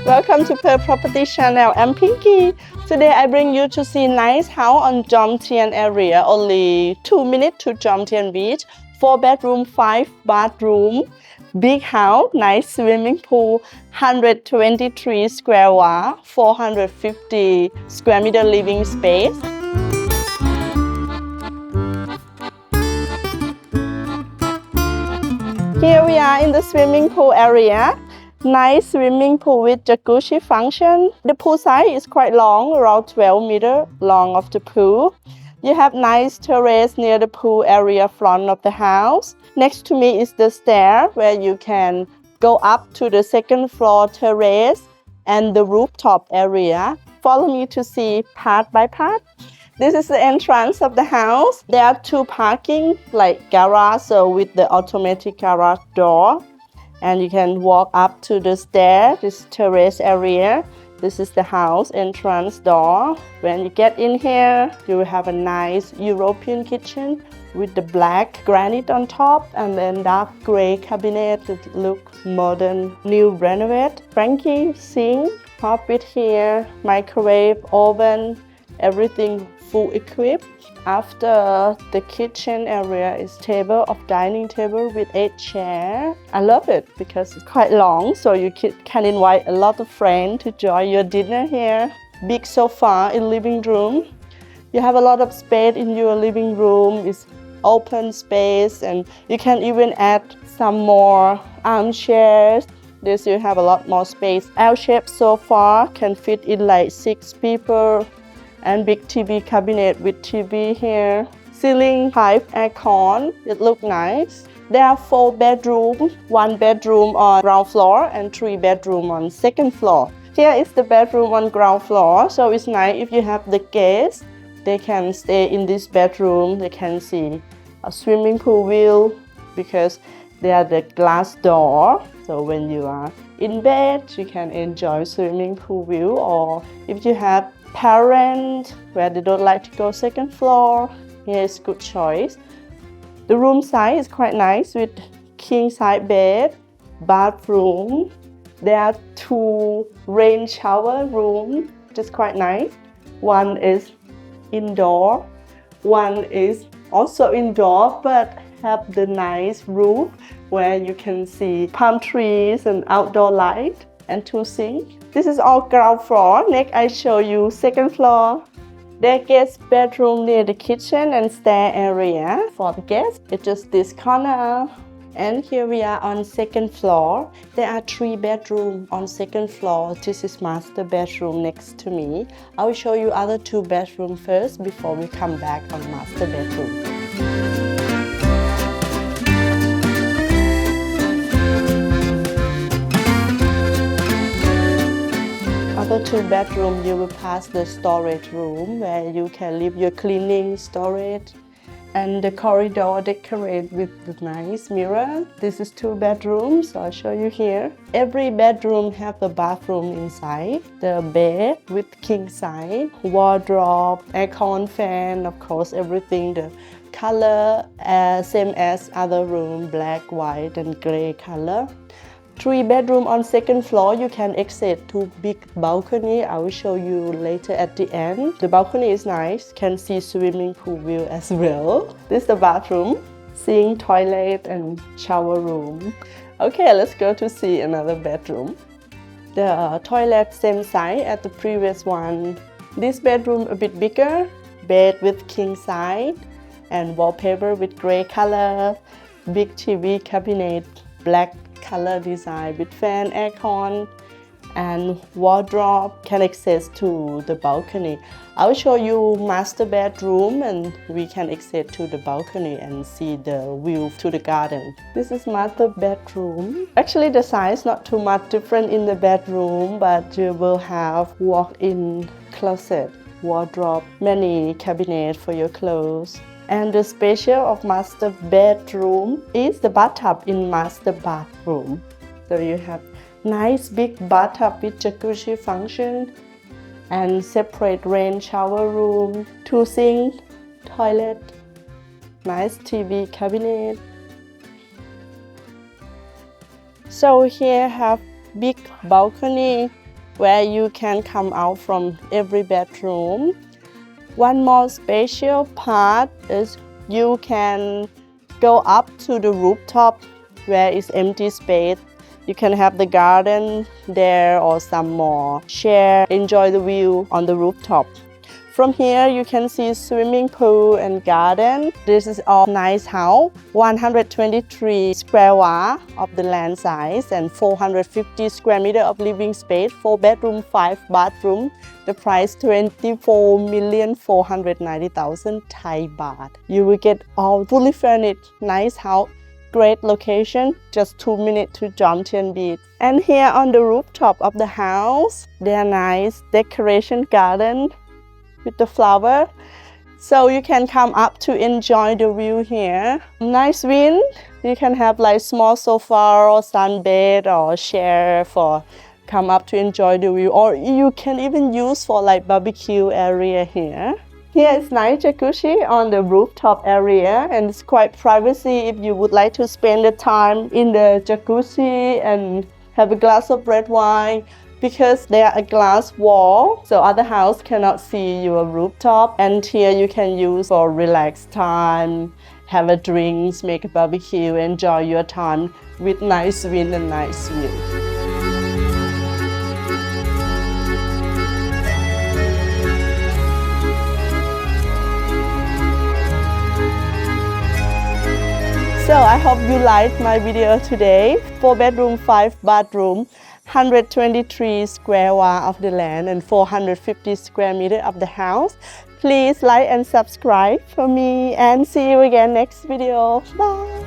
Welcome to Property channel. I'm Pinky. Today I bring you to see nice house on Jomtien area. Only 2 minutes to Jomtien Beach. 4 bedroom, 5 bathroom. Big house, nice swimming pool, 123 square wall, 450 square meter living space. Here we are in the swimming pool area. Nice swimming pool with jacuzzi function. The pool size is quite long, around 12 meters long of the pool. You have nice terrace near the pool area front of the house. Next to me is the stair where you can go up to the second floor terrace and the rooftop area. Follow me to see part by part. This is the entrance of the house. There are 2 parking like garage, so with the automatic garage door. And you can walk up to the stair, this terrace area. This is the house entrance door. When you get in here, you will have a nice European kitchen with the black granite on top and then dark gray cabinet that look modern, new renovated. Frankie sink, carpet here, microwave, oven, everything full equipped. After the kitchen area is table of dining table with 8 chairs. I love it because it's quite long, so you can invite a lot of friends to join your dinner here. Big sofa in living room. You have a lot of space in your living room. It's open space and you can even add some more armchairs. This you have a lot more space. L-shaped sofa can fit in like 6 people. And big TV cabinet with TV here. Ceiling height aircon, it looks nice. There are 4 bedrooms, 1 bedroom on ground floor and 3 bedrooms on second floor. Here is the bedroom on ground floor, so it's nice if you have the guests. They can stay in this bedroom, they can see a swimming pool view because there are the glass door. So when you are in bed, you can enjoy swimming pool view, or if you have parents where they don't like to go second floor, here is good choice. The room size is quite nice with king size bed, bathroom. There are 2 rain shower rooms, which is quite nice. One is indoor, one is also indoor but have the nice roof where you can see palm trees and outdoor light, and 2 sinks. This is all ground floor. Next, I show you second floor. There guest bedroom near the kitchen and stair area for the guests. It's just this corner. And here we are on second floor. There are 3 bedrooms on second floor. This is master bedroom next to me. I will show you other 2 bedrooms first before we come back on master bedroom. Other 2 bedrooms, you will pass the storage room where you can leave your cleaning storage, and the corridor decorated with the nice mirror. This is 2 bedrooms, so I'll show you here. Every bedroom have a bathroom inside, the bed with king size, wardrobe, aircon, fan, of course everything the color same as other room, black, white and gray color. 3 bedroom on second floor, you can exit to big balcony. I will show you later at the end. The balcony is nice, can see swimming pool view as well. This is the bathroom, sink, toilet and shower room. Okay, let's go to see another bedroom. The toilet same size as the previous one. This bedroom a bit bigger, bed with king size and wallpaper with gray color, big TV cabinet, black color design with fan, aircon and wardrobe, can access to the balcony. I will show you master bedroom and we can exit to the balcony and see the view to the garden. This is master bedroom. Actually the size not too much different in the bedroom, but you will have walk-in closet, wardrobe, many cabinets for your clothes. And the special of master bedroom is the bathtub in master bathroom. So you have nice big bathtub with jacuzzi function and separate rain shower room, 2 sinks, toilet, nice TV cabinet. So here have big balcony where you can come out from every bedroom. One more special part is you can go up to the rooftop where is empty space. You can have the garden there or some more. Share, enjoy the view on the rooftop. From here, you can see swimming pool and garden. This is all nice house. 123 square wa of the land size and 450 square meter of living space. 4 bedroom, 5 bathroom. The price 24,490,000 Thai baht. You will get all fully furnished, nice house. Great location, just 2 minutes to Jomtien beach. And here on the rooftop of the house, there are nice decoration garden with the flower. So you can come up to enjoy the view here. Nice wind. You can have like small sofa or sunbed or chair for come up to enjoy the view. Or you can even use for like barbecue area here. Here is nice jacuzzi on the rooftop area and it's quite privacy if you would like to spend the time in the jacuzzi and have a glass of red wine. Because there are a glass wall, so other house cannot see your rooftop. And here you can use for relaxed time, have a drinks, make a barbecue, enjoy your time with nice wind and nice view. So I hope you liked my video today. 4 bedroom, 5 bathroom. 123 square wa of the land and 450 square meter of the house. Please like and subscribe for me and see you again next video. Bye!